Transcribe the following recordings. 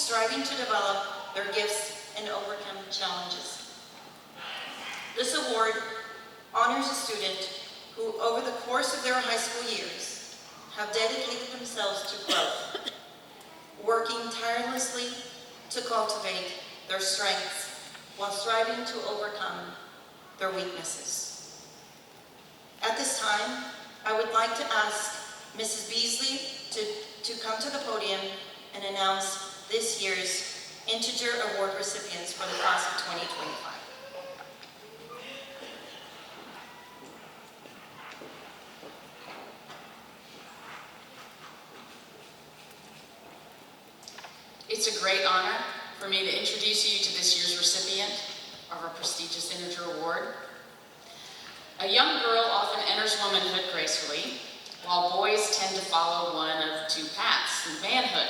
striving to develop their gifts and overcome challenges. This award honors a student who, over the course of their high school years, have dedicated themselves to growth, working tirelessly to cultivate their strengths while striving to overcome their weaknesses. At this time, I would like to ask Mrs. Beasley to come to the podium and announce this year's Integer Award recipients for the class of 2025. It's a great honor for me to introduce you to this year's recipient of our prestigious Integer Award. A young girl often enters womanhood gracefully, while boys tend to follow one of two paths in manhood.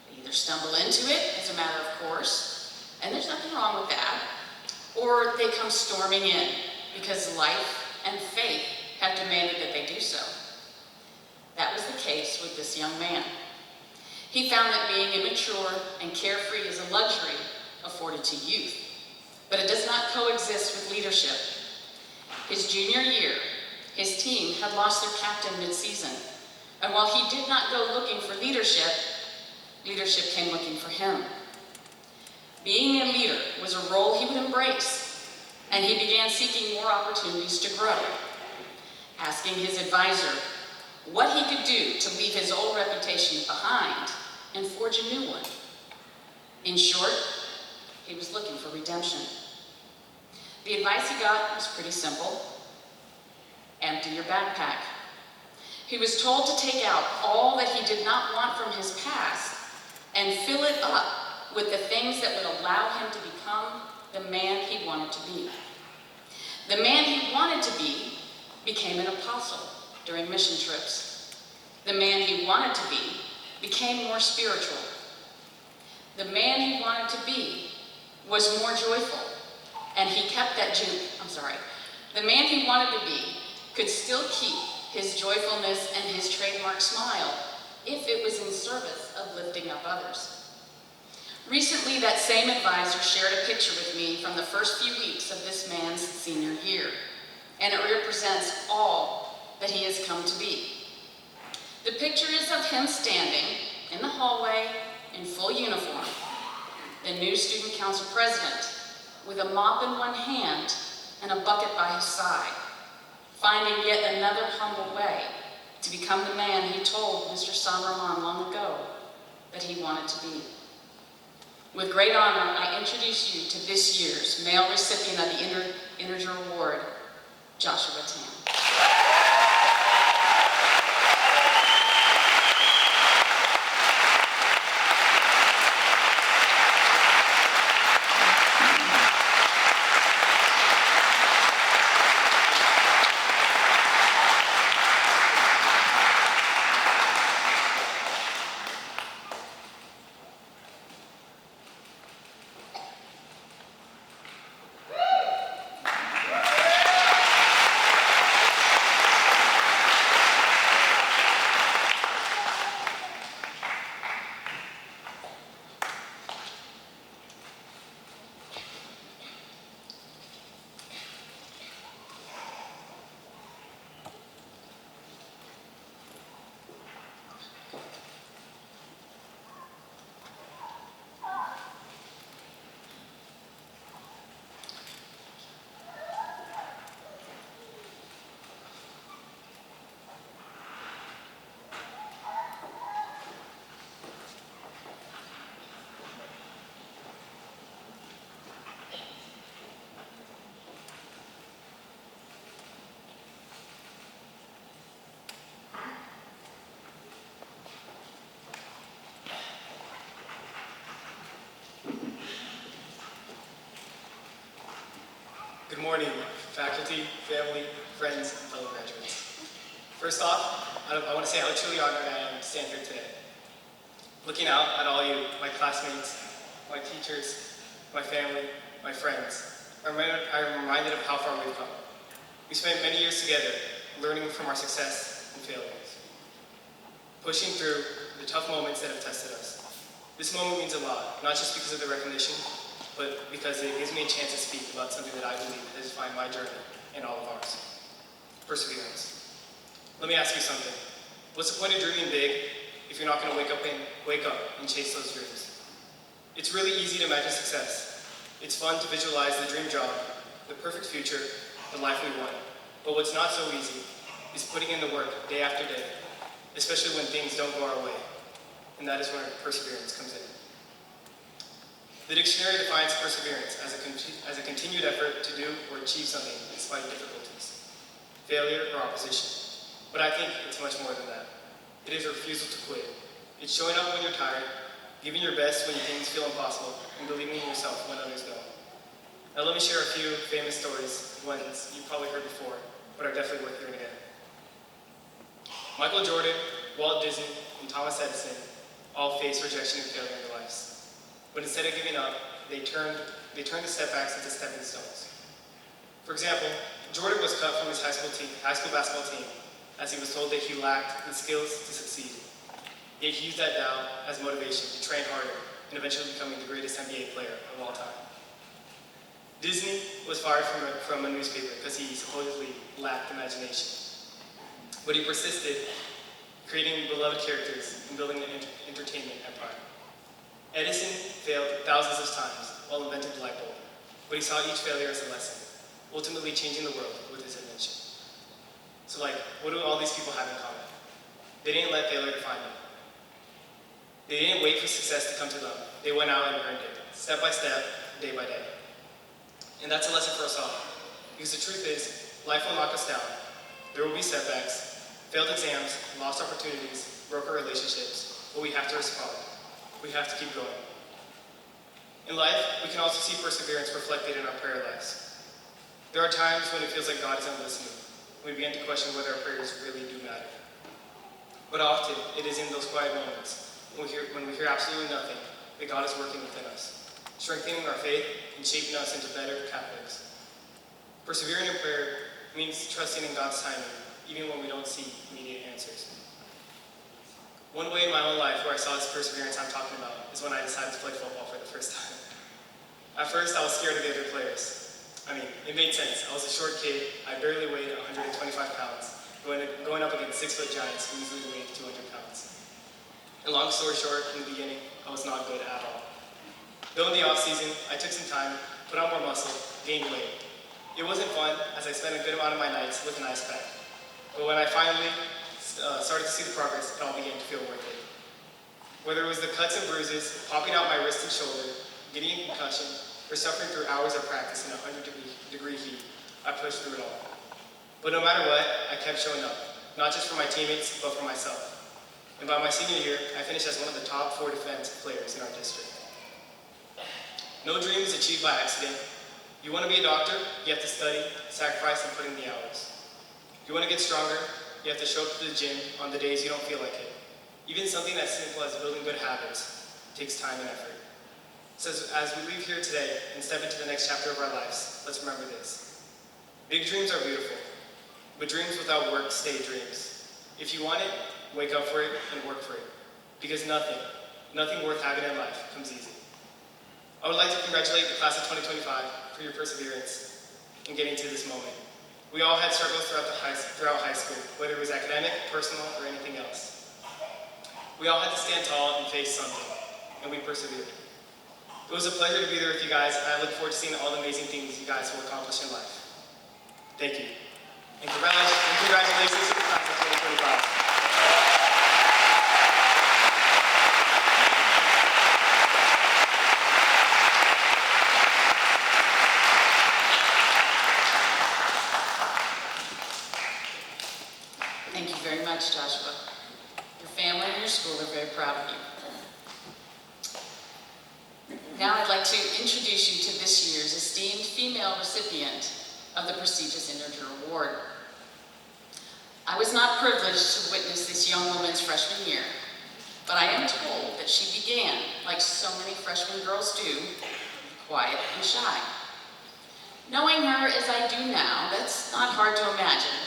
They either stumble into it as a matter of course, and there's nothing wrong with that, or they come storming in because life and faith have demanded that they do so. That was the case with this young man. He found that being immature and carefree is a luxury afforded to youth, but it does not coexist with leadership. His junior year, his team had lost their captain mid-season, and while he did not go looking for leadership, leadership came looking for him. Being a leader was a role he would embrace, and he began seeking more opportunities to grow, asking his advisor what he could do to leave his old reputation behind and forge a new one. In short, he was looking for redemption. The advice he got was pretty simple. Empty your backpack. He was told to take out all that he did not want from his past and fill it up with the things that would allow him to become the man he wanted to be. The man he wanted to be became an apostle during mission trips. The man he wanted to be became more spiritual. The man he wanted to be was more joyful, and he kept that The man he wanted to be could still keep his joyfulness and his trademark smile if it was in service of lifting up others. Recently, that same advisor shared a picture with me from the first few weeks of this man's senior year, and it represents all that he has come to be. The picture is of him standing in the hallway in full uniform, the new student council president, with a mop in one hand and a bucket by his side, finding yet another humble way to become the man he told Mr. Sanraman long ago that he wanted to be. With great honor, I introduce you to this year's male recipient of the Integer Award, Joshua Tam. Good morning, faculty, family, friends, and fellow graduates. First off, I want to say how truly honored I am to stand here today. Looking out at all you, my classmates, my teachers, my family, my friends, I'm reminded of how far we've come. We spent many years together, learning from our success and failures, pushing through the tough moments that have tested us, This moment means a lot, not just because of the recognition, but because it gives me a chance to speak about something that I believe has defined my journey and all of ours: perseverance. Let me ask you something. What's the point of dreaming big if you're not going to wake up and chase those dreams? It's really easy to imagine success. It's fun to visualize the dream job, the perfect future, the life we want. But what's not so easy is putting in the work day after day, especially when things don't go our way. And that is where perseverance comes in. The dictionary defines perseverance as a continued effort to do or achieve something despite difficulties, failure, or opposition. But I think it's much more than that. It is a refusal to quit. It's showing up when you're tired, giving your best when things feel impossible, and believing in yourself when others don't. Now let me share a few famous stories, ones you've probably heard before, but are definitely worth hearing again. Michael Jordan, Walt Disney, and Thomas Edison all faced rejection and failure in their lives. But instead of giving up, they turned the setbacks into stepping stones. For example, Jordan was cut from his high school basketball team, as he was told that he lacked the skills to succeed. Yet he used that doubt as motivation to train harder and eventually becoming the greatest NBA player of all time. Disney was fired from a newspaper because he supposedly lacked imagination. But he persisted, creating beloved characters and building an entertainment empire. Edison failed thousands of times while inventing the light bulb, but he saw each failure as a lesson, ultimately changing the world with his invention. So what do all these people have in common? They didn't let failure define them. They didn't wait for success to come to them. They went out and earned it, step by step, day by day. And that's a lesson for us all, because the truth is, life will knock us down. There will be setbacks, failed exams, lost opportunities, broken relationships, but we have to respond. We have to keep going. In life, we can also see perseverance reflected in our prayer lives. There are times when it feels like God isn't listening. We begin to question whether our prayers really do matter. But often, it is in those quiet moments, when we hear absolutely nothing, that God is working within us, strengthening our faith and shaping us into better Catholics. Persevering in prayer means trusting in God's timing, even when we don't see immediate answers. One way in my own life where I saw this perseverance I'm talking about is when I decided to play football for the first time. At first, I was scared of the other players. It made sense. I was a short kid. I barely weighed 125 pounds, going up against 6-foot giants who easily weighed 200 pounds. And long story short, in the beginning, I was not good at all. Though in the off-season, I took some time, put on more muscle, gained weight. It wasn't fun, as I spent a good amount of my nights with an ice pack. But when I finally started to see the progress, it all began to feel worth it. Whether it was the cuts and bruises, popping out my wrist and shoulder, getting a concussion, or suffering through hours of practice in 100-degree heat, I pushed through it all. But no matter what, I kept showing up, not just for my teammates, but for myself. And by my senior year, I finished as one of the top 4 defensive players in our district. No dream is achieved by accident. You want to be a doctor, you have to study, sacrifice, and put in the hours. You want to get stronger, you have to show up to the gym on the days you don't feel like it. Even something as simple as building good habits takes time and effort. So as we leave here today and step into the next chapter of our lives, let's remember this. Big dreams are beautiful, but dreams without work stay dreams. If you want it, wake up for it and work for it. Because nothing worth having in life comes easy. I would like to congratulate the class of 2025 for your perseverance in getting to this moment. We all had struggles throughout high school, whether it was academic, personal, or anything else. We all had to stand tall and face something, and we persevered. It was a pleasure to be there with you guys, and I look forward to seeing all the amazing things you guys will accomplish in life. Thank you. And congratulations to the class of 2025. Thank you very much, Joshua. Your family and your school are very proud of you. Now I'd like to introduce you to this year's esteemed female recipient of the prestigious Integer Award. I was not privileged to witness this young woman's freshman year, but I am told that she began, like so many freshman girls do, quiet and shy. Knowing her as I do now, that's not hard to imagine.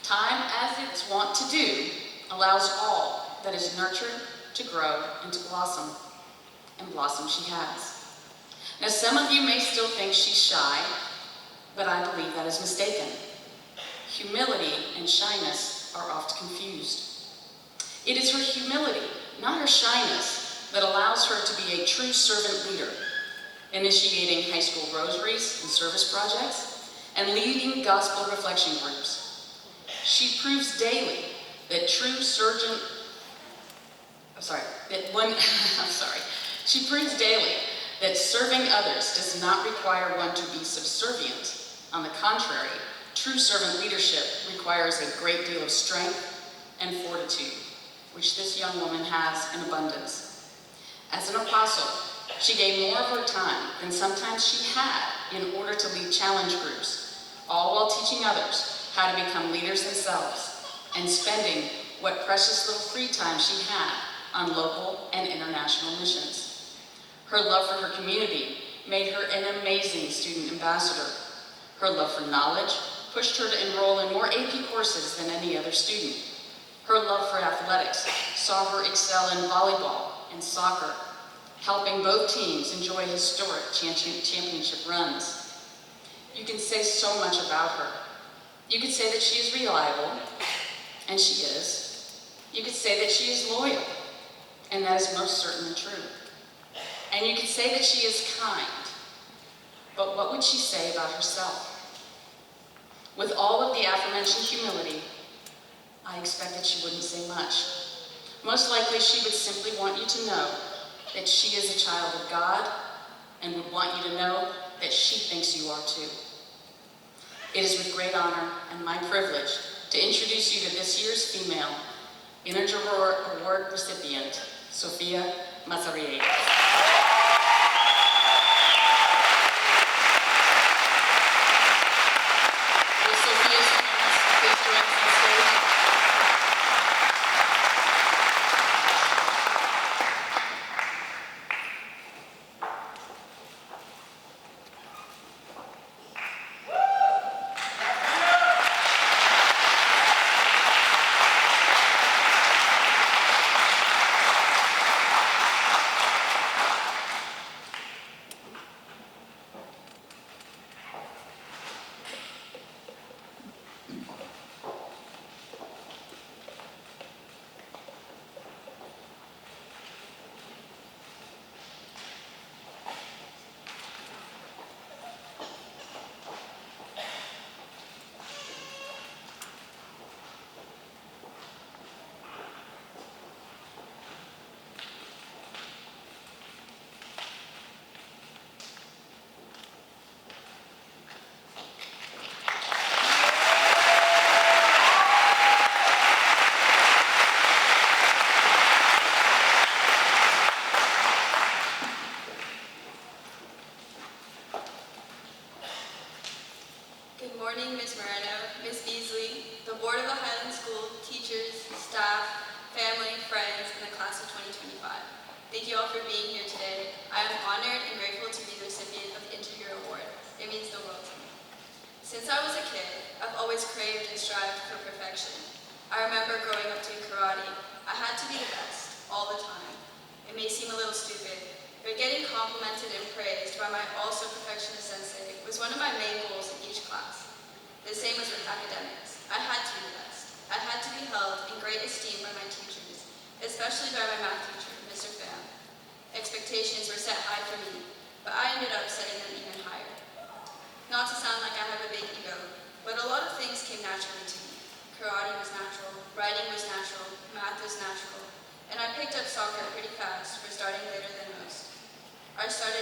Time, as it's wont to do, allows all that is nurtured to grow and to blossom. and blossom she has. Now, some of you may still think she's shy, but I believe that is mistaken. Humility and shyness are oft confused. It is her humility, not her shyness, that allows her to be a true servant leader, initiating high school rosaries and service projects, and leading gospel reflection groups. She proves daily that She proves daily that serving others does not require one to be subservient. On the contrary, true servant leadership requires a great deal of strength and fortitude, which this young woman has in abundance. As an apostle, she gave more of her time than sometimes she had in order to lead challenge groups, all while teaching others how to become leaders themselves and spending what precious little free time she had on local and international missions. Her love for her community made her an amazing student ambassador. Her love for knowledge pushed her to enroll in more AP courses than any other student. Her love for athletics saw her excel in volleyball and soccer, helping both teams enjoy historic championship runs. You can say so much about her. You could say that she is reliable, and she is. You could say that she is loyal, and that is most certainly true. And you could say that she is kind, but what would she say about herself? With all of the aforementioned humility, I expect that she wouldn't say much. Most likely she would simply want you to know that she is a child of God and would want you to know that she thinks you are too. It is with great honor and my privilege to introduce you to this year's female Integer Award recipient, Sofia Mazariegos. Will Sophia's parents please join us on stage? Good morning, Ms. Moreno, Ms. Beasley, the Board of the Highland School, teachers, staff, family, friends, and the class of 2025. Thank you all for being here today. I am honored and grateful to be the recipient of the Integer Award. It means the world to me. Since I was a kid, I've always craved and strived for perfection. I remember growing up doing karate. I had to be the best, all the time. It may seem a little stupid, but getting complimented and praised by my also perfectionist sensei was one of my main goals in each class. The same was with academics. I had to be the best. I had to be held in great esteem by my teachers, especially by my math teacher, Mr. Pham. Expectations were set high for me, but I ended up setting them even higher. Not to sound like I have a big ego, but a lot of things came naturally to me. Karate was natural, writing was natural, math was natural, and I picked up soccer pretty fast for starting later than most. I started